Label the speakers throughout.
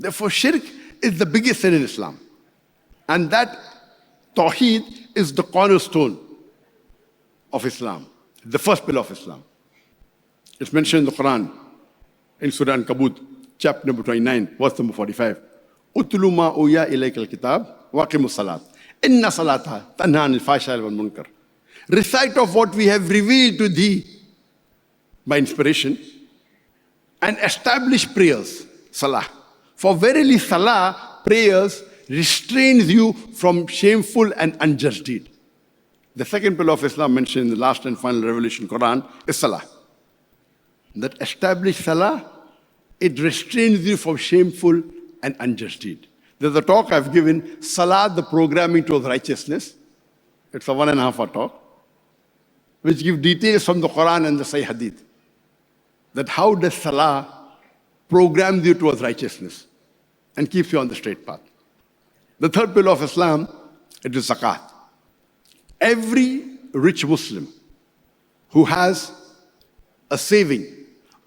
Speaker 1: Therefore, shirk is the biggest sin in Islam. And that Tawheed is the cornerstone of Islam, the first pillar of Islam. It's mentioned in the Quran, in Surah Al-Kabut, chapter number 29, verse number 45. Utlu ma uya ilayka al-kitab, waqimu salat. Inna salata tanha anil fahsha'i wal munkar. Recite of what we have revealed to thee by inspiration and establish prayers, salah. For verily salah, prayers, restrains you from shameful and unjust deed. The second pillar of Islam mentioned in the last and final revelation Quran is salah. That established salah, it restrains you from shameful and unjust deed. There's a talk I've given, Salah, the programming towards righteousness. It's a 1.5 hour talk, which gives details from the Quran and the Sahih Hadith. That how does Salah program you towards righteousness and keeps you on the straight path. The third pillar of Islam, it is Zakat. Every rich Muslim who has a saving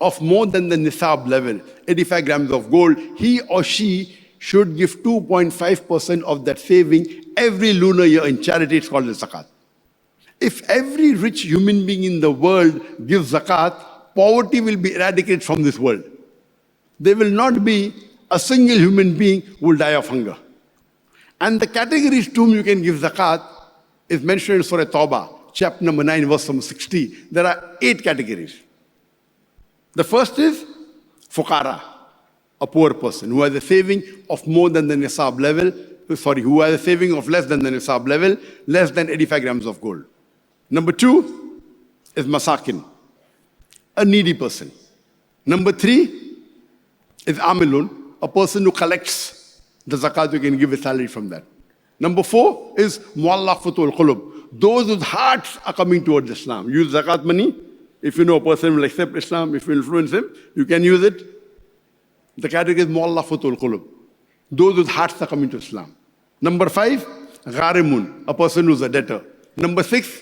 Speaker 1: of more than the nisab level, 85 grams of gold, he or she should give 2.5% of that saving every lunar year in charity. It's called the Zakat. If every rich human being in the world gives Zakat, poverty will be eradicated from this world. There will not be a single human being who will die of hunger. And the categories to whom you can give Zakat is mentioned in Surah Tawbah, chapter number 9, verse number 60. There are 8 categories. The first is fuqara, a poor person who has a saving of more than the nisab level, who has a saving of less than the nisab level, less than 85 grams of gold. Number 2 is masakin, a needy person. Number 3 is amilun, a person who collects the zakat, you can give a salary from that. Number 4 is mu'allafatul qulub, those whose hearts are coming towards Islam. Use zakat money. If you know a person will accept Islam, if you influence him, you can use it. The category is mu'allafatul qulub, those whose hearts are coming to Islam. Number 5, gharimun, a person who's a debtor. Number 6,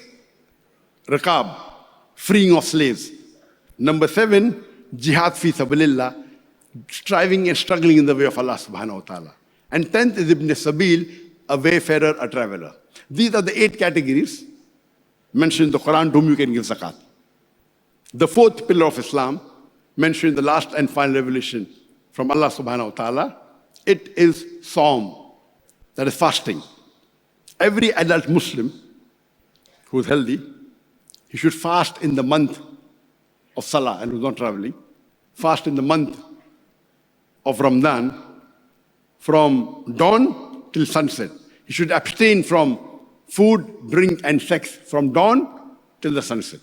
Speaker 1: riqab, freeing of slaves. Number 7, jihad fi sabilillah, striving and struggling in the way of Allah subhanahu wa ta'ala. And 10th is ibn sabil, a wayfarer, a traveler. These are the 8 categories mentioned in the Quran to whom you can give zakat. The 4th pillar of Islam, mentioned in the last and final revelation from Allah subhanahu wa ta'ala, it is Saum, that is fasting. Every adult Muslim who is healthy, he should fast in the month of Salah and who is not traveling, fast in the month of Ramadan from dawn till sunset. He should abstain from food, drink and sex from dawn till the sunset.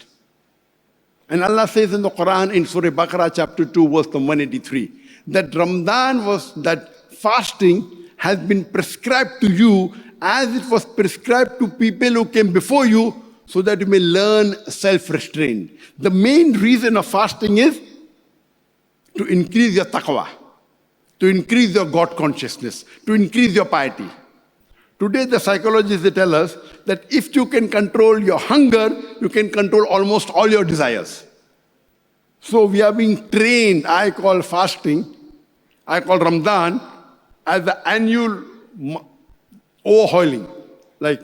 Speaker 1: And Allah says in the Quran in Surah Baqarah chapter 2 verse 183 that Ramadan was, that fasting has been prescribed to you as it was prescribed to people who came before you so that you may learn self-restraint. The main reason of fasting is to increase your taqwa, to increase your God consciousness, to increase your piety. Today the psychologists, they tell us that if you can control your hunger, you can control almost all your desires. So we are being trained, I call fasting, I call Ramadan as the annual overhauling. Like,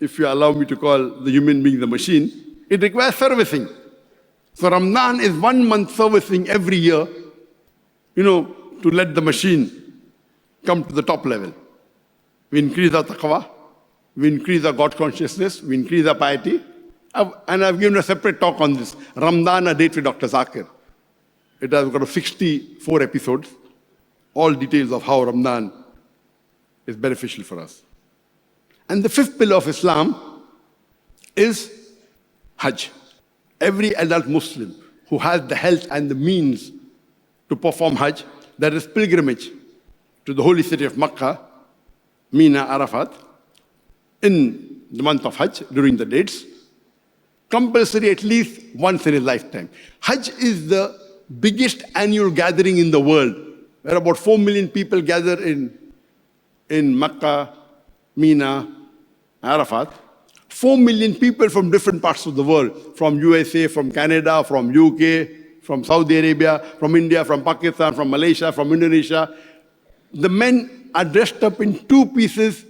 Speaker 1: if you allow me to call the human being the machine, it requires servicing. So Ramadan is 1 month servicing every year, to let the machine come to the top level. We increase our taqwa, we increase our God consciousness, we increase our piety. And I've given a separate talk on this, Ramadan, a date with Dr. Zakir. It has got 64 episodes, all details of how Ramadan is beneficial for us. And the 5th pillar of Islam is Hajj. Every adult Muslim who has the health and the means to perform Hajj, that is pilgrimage to the holy city of Makkah, Mina, Arafat, in the month of Hajj, during the dates, compulsory at least once in his lifetime. Hajj is the biggest annual gathering in the world, where about 4 million people gather in Makkah, Mina, Arafat. 4 million people from different parts of the world, from USA, from Canada, from UK, from Saudi Arabia, from India, from Pakistan, from Malaysia, from Indonesia. the men are dressed up in 2 pieces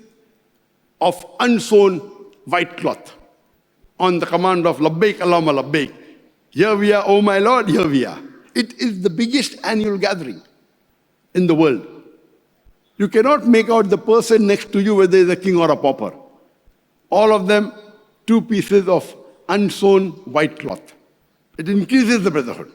Speaker 1: of unsewn white cloth on the command of Labbaik Allahumma Labbaik. Here we are, oh my Lord, here we are. It is the biggest annual gathering in the world. You cannot make out the person next to you whether he is a king or a pauper. All of them 2 pieces of unsewn white cloth. It increases the brotherhood.